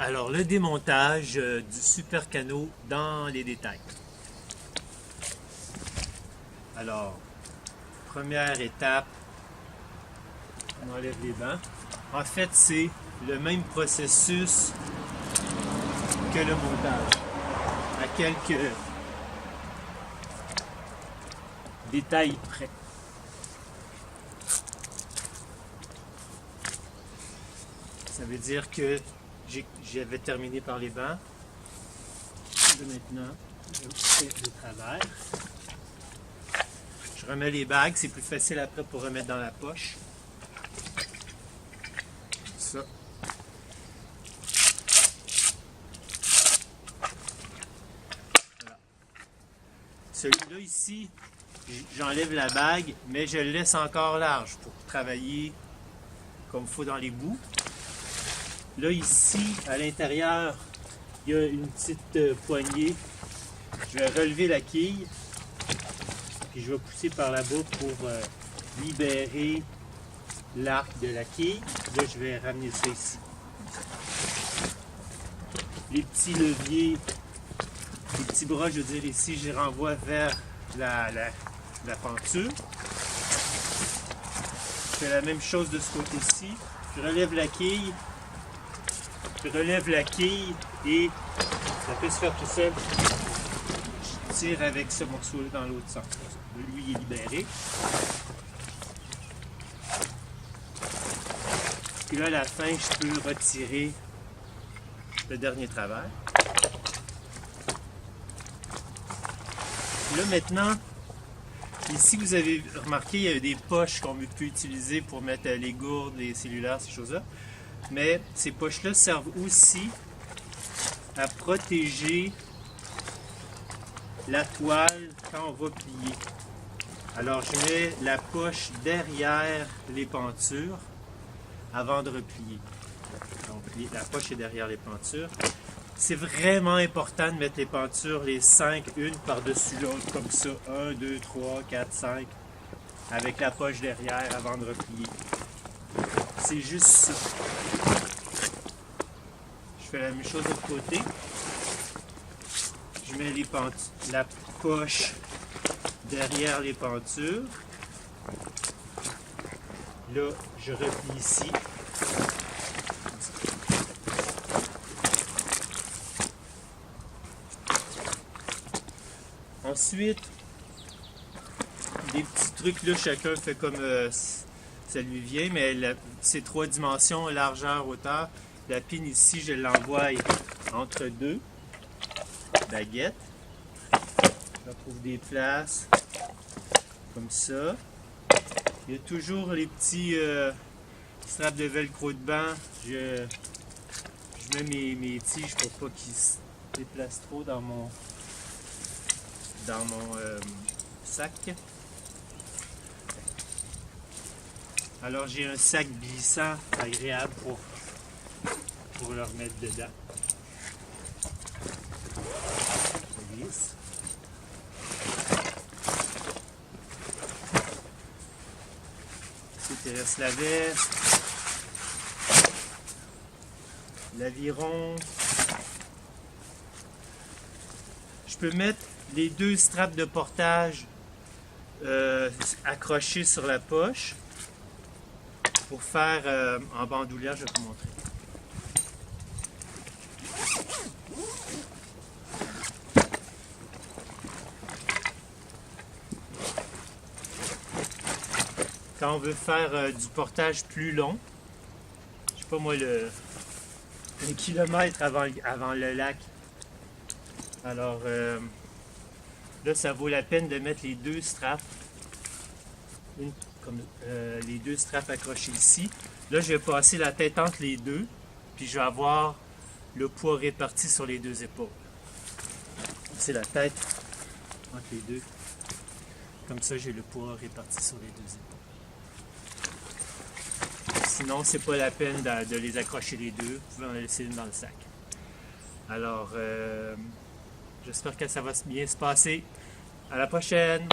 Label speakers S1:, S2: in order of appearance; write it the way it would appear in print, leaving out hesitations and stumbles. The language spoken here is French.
S1: Alors, le démontage du super canot dans les détails. Alors, première étape, on enlève les bancs. En fait, c'est le même processus que le montage, à quelques détails près. Ça veut dire que j'avais terminé par les bancs. Maintenant, je fais le travers. Je remets les bagues, c'est plus facile après pour remettre dans la poche. Ça. Voilà. Celui-là ici, j'enlève la bague, mais je le laisse encore large pour travailler comme il faut dans les bouts. Là, ici, à l'intérieur, il y a une petite poignée. Je vais relever la quille, puis je vais pousser par là-bas pour libérer l'arc de la quille. Là, je vais ramener ça ici. Les petits leviers, les petits bras, je veux dire ici, je les renvoie vers la penture. Je fais la même chose de ce côté-ci. Je relève la quille. Je relève la quille et ça peut se faire tout seul. Je tire avec ce morceau-là dans l'autre sens. Lui, il est libéré. Puis là, à la fin, je peux retirer le dernier travers. Là, maintenant, ici, vous avez remarqué, il y a des poches qu'on peut utiliser pour mettre les gourdes, les cellulaires, ces choses-là. Mais ces poches-là servent aussi à protéger la toile quand on va plier. Alors, je mets la poche derrière les pentures avant de replier. Donc, la poche est derrière les pentures. C'est vraiment important de mettre les pentures, les 5, une par-dessus l'autre, comme ça. 1, 2, 3, 4, 5, avec la poche derrière avant de replier. C'est juste ça. Je fais la même chose de l'autre côté. Je mets la poche derrière les pentures. Là, je replie ici. Ensuite, des petits trucs là, chacun fait comme ça lui vient, mais c'est 3 dimensions, largeur, hauteur. La pine ici, je l'envoie entre 2 baguettes. Je trouve des places comme ça. Il y a toujours les petits straps de velcro de banc. Je mets mes tiges pour pas qu'ils se déplacent trop dans mon sac. Alors j'ai un sac glissant agréable pour le remettre dedans. Ça glisse. Ensuite il reste la veste, l'aviron. Je peux mettre les 2 straps de portage accrochés sur la poche pour faire en bandoulière, je vais vous montrer. Quand on veut faire du portage plus long, je sais pas moi, le kilomètre avant le lac, alors là ça vaut la peine de mettre les 2 straps, les 2 straps accrochés ici. Là je vais passer la tête entre les deux, puis je vais avoir le poids réparti sur les 2 épaules. C'est la tête entre les deux, comme ça j'ai le poids réparti sur les 2 épaules. Sinon, c'est pas la peine de les accrocher les 2. Vous pouvez en laisser une dans le sac. Alors, j'espère que ça va bien se passer. À la prochaine!